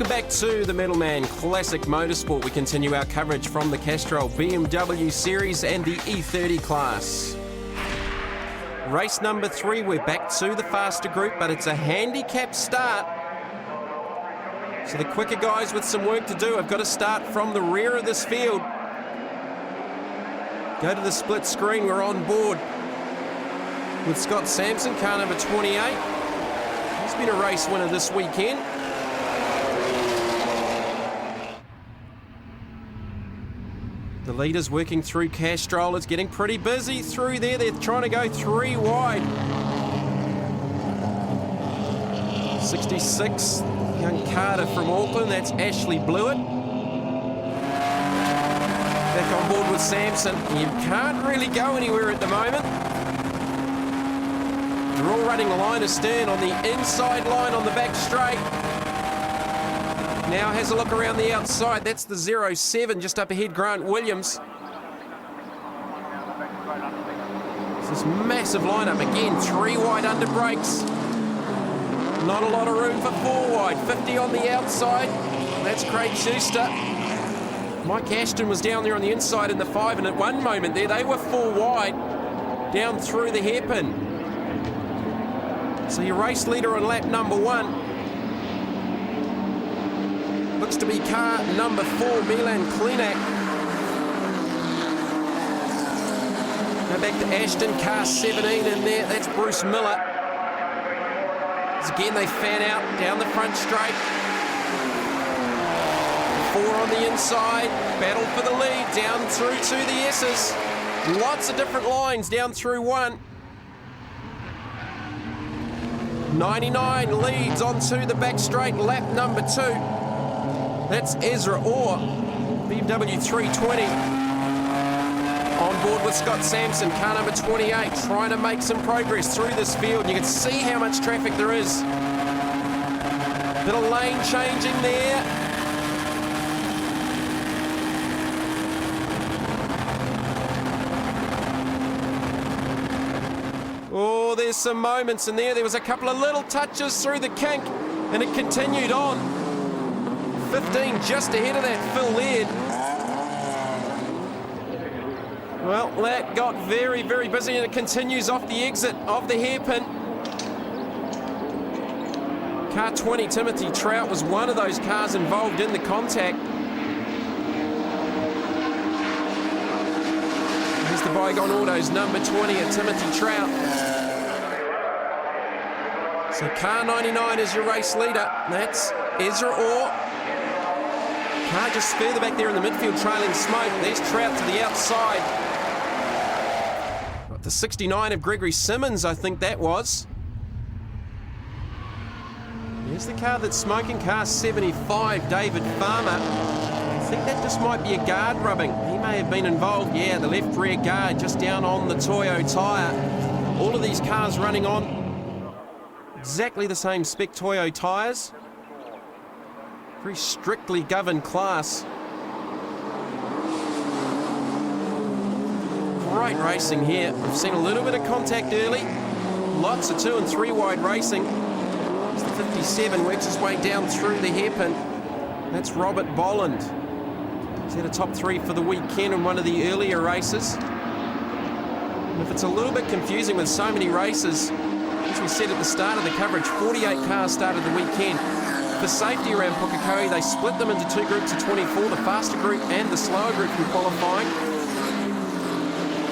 Welcome back to the Metalman Classic Motorsport. We continue our coverage from the Castrol BMW Series and the E30 class. Race number 3, we're back to the faster group, but it's a handicap start. So the quicker guys with some work to do have got to start from the rear of this field. Go to the split screen, we're on board with Scott Sampson, car number 28. He's been a race winner this weekend. The leaders working through Castrol. It's getting pretty busy through there. They're trying to go 3 wide. 66, young Carter from Auckland. That's Ashley Blewett. Back on board with Sampson. You can't really go anywhere at the moment. They're all running a line astern on the inside line on the back straight. Now has a look around the outside. That's the 07 just up ahead, Grant Williams. This massive lineup again, 3 wide under brakes. Not a lot of room for 4 wide. 50 on the outside. That's Craig Schuster. Mike Ashton was down there on the inside in the 5, and at one moment there they were 4 wide down through the hairpin. So your race leader on lap number 1 looks to be car number 4, Milan Klinak. Go back to Ashton, car 17 in there. That's Bruce Miller. As again, they fan out down the front straight. 4 on the inside. Battle for the lead down through to the S's. Lots of different lines down through 1. 99 leads onto the back straight, lap number 2. That's Ezra Orr, BMW 320. On board with Scott Sampson, car number 28, trying to make some progress through this field. You can see how much traffic there is. Bit of lane changing there. Oh, there's some moments in there. There was a couple of little touches through the kink, and it continued on. 15 just ahead of that Phil Laird. Well, that got very, very busy, and it continues off the exit of the hairpin. Car 20, Timothy Trout, was one of those cars involved in the contact. Here's the Bygone Autos number 20 at Timothy Trout. So car 99 is your race leader. That's Ezra Orr. Car just further back there in the midfield trailing smoke. There's Trout to the outside. Got the 69 of Gregory Simmons, I think that was. Here's the car that's smoking, car 75, David Farmer. I think that just might be a guard rubbing. He may have been involved. Yeah, the left rear guard just down on the Toyo tyre. All of these cars running on exactly the same spec Toyo tyres. Very strictly governed class. Great racing here. We've seen a little bit of contact early. Lots of 2 and 3 wide racing. It's the 57 works his way down through the hairpin. That's Robert Bolland. He's had a top 3 for the weekend in one of the earlier races. And if it's a little bit confusing with so many races, as we said at the start of the coverage, 48 cars started the weekend. For safety around Puke1, they split them into 2 groups of 24, the faster group and the slower group from qualifying.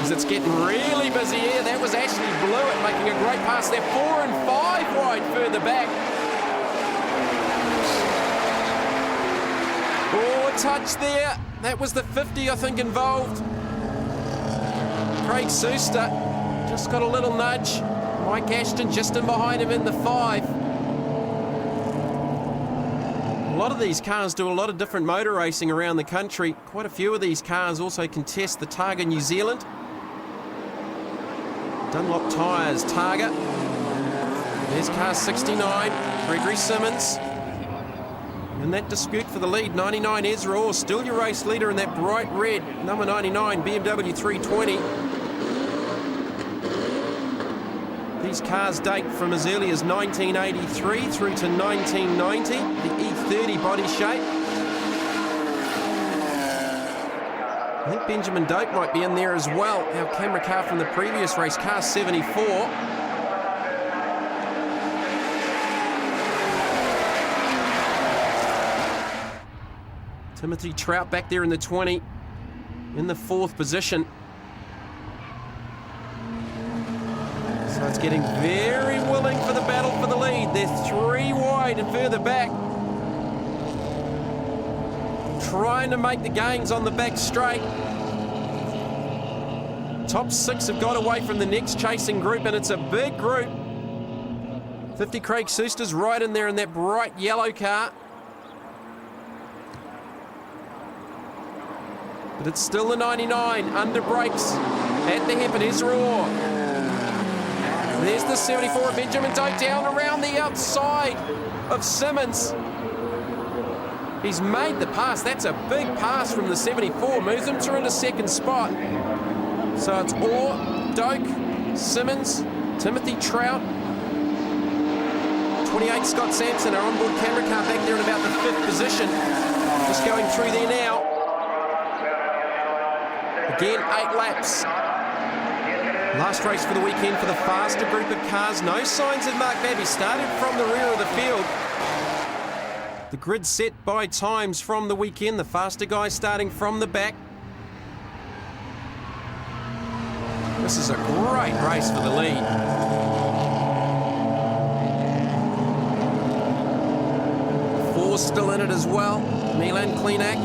As it's getting really busy here, that was Ashley Blewett making a great pass there, 4 and 5 wide further back. Oh, a touch there. That was the 50, I think, involved. Craig Schuster just got a little nudge. Mike Ashton just in behind him in the 5. A lot of these cars do a lot of different motor racing around the country. Quite a few of these cars also contest the Targa New Zealand. Dunlop Tyres, Targa. There's car 69, Gregory Simmons. In that dispute for the lead, 99 Ezra Orr, still your race leader in that bright red, number 99 BMW 320. These cars date from as early as 1983 through to 1990. The E30 body shape. I think Benjamin Doak might be in there as well. Our camera car from the previous race, car 74. Timothy Trout back there in the 20, in the 4th position. So it's getting very willing for the battle for the lead. They're 3 wide and further back. Trying to make the gains on the back straight. Top 6 have got away from the next chasing group, and it's a big group. 50 Craig Seuster's right in there in that bright yellow car. But it's still the 99, under brakes at the hip, and here's Raw. There's the 74, Benjamin Doak down around the outside of Simmons. He's made the pass. That's a big pass from the 74. Moves him through into 2nd spot. So it's Orr, Doak, Simmons, Timothy Trout, 28 Scott Sampson, our onboard camera car back there in about the 5th position. Just going through there now. Again, 8 laps. Last race for the weekend for the faster group of cars. No signs of Mark Babb. He started from the rear of the field. The grid set by times from the weekend. The faster guy starting from the back. This is a great race for the lead. Four still in it as well. Milan Klinak.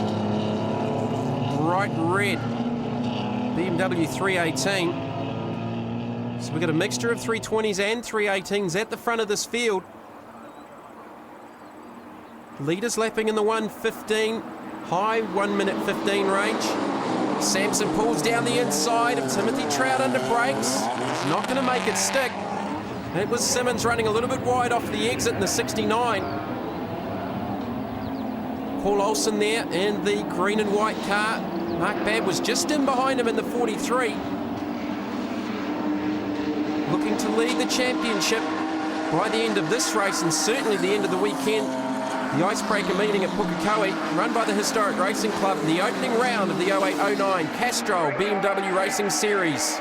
Bright red. BMW 318. So we've got a mixture of 320s and 318s at the front of this field. Leaders lapping in the 1:15, high 1 minute 15 range. Sampson pulls down the inside of Timothy Trout under brakes. He's not going to make it stick. It was Simmons running a little bit wide off the exit in the 69. Paul Olsen there in the green and white car. Mark Babb was just in behind him in the 43. Looking to lead the championship by the end of this race, and certainly the end of the weekend. The icebreaker meeting at Puke1, run by the Historic Racing Club, in the opening round of the 08-09 Castrol BMW Racing Series.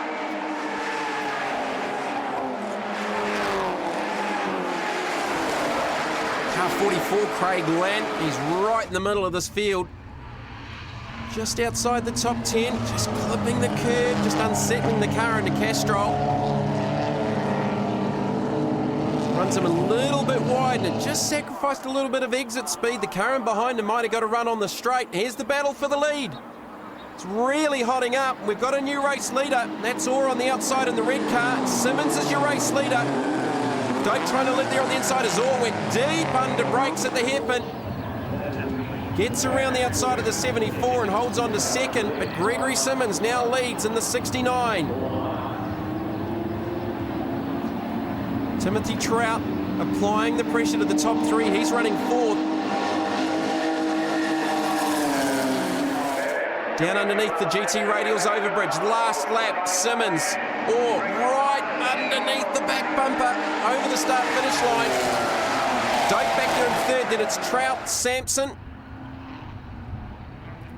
Car 44, Craig Lant, he's right in the middle of this field. Just outside the top 10, just clipping the curb, just unsettling the car into Castrol. Runs him a little bit wide, and it just sacrificed a little bit of exit speed. The car in behind him might have got to run on the straight. Here's the battle for the lead. It's really hotting up. We've got a new race leader. That's Orr on the outside in the red car. Simmons is your race leader. Doak trying to lead there on the inside as Orr went deep under brakes at the hairpin. Gets around the outside of the 74 and holds on to second, but Gregory Simmons now leads in the 69. Timothy Trout applying the pressure to the top 3. He's running 4th. Down underneath the GT Radials overbridge. Last lap, Simmons. Or right underneath the back bumper over the start-finish line. Doak back there in 3rd. Then it's Trout, Sampson.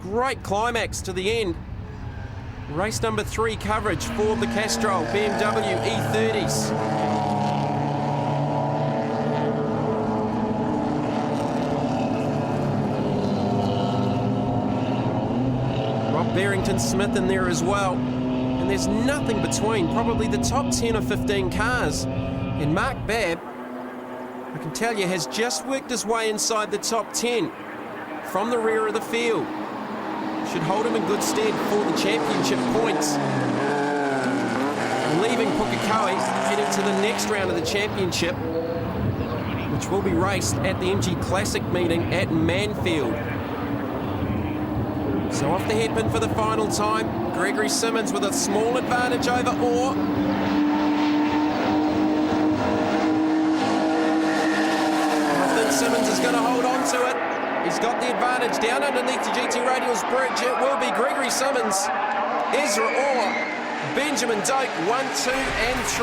Great climax to the end. Race number 3 coverage for the Castrol BMW E30s. Barrington Smith in there as well, and there's nothing between probably the top 10 or 15 cars. And Mark Babb, I can tell you, has just worked his way inside the top 10 from the rear of the field. Should hold him in good stead for the championship points. Leaving Puke1, heading to the next round of the championship, which will be raced at the MG Classic meeting at Manfield. So off the hairpin for the final time. Gregory Simmons with a small advantage over Orr. I think Simmons is going to hold on to it. He's got the advantage down underneath the GT Radials bridge. It will be Gregory Simmons, Ezra Orr, Benjamin Doak, 1, 2 and 3.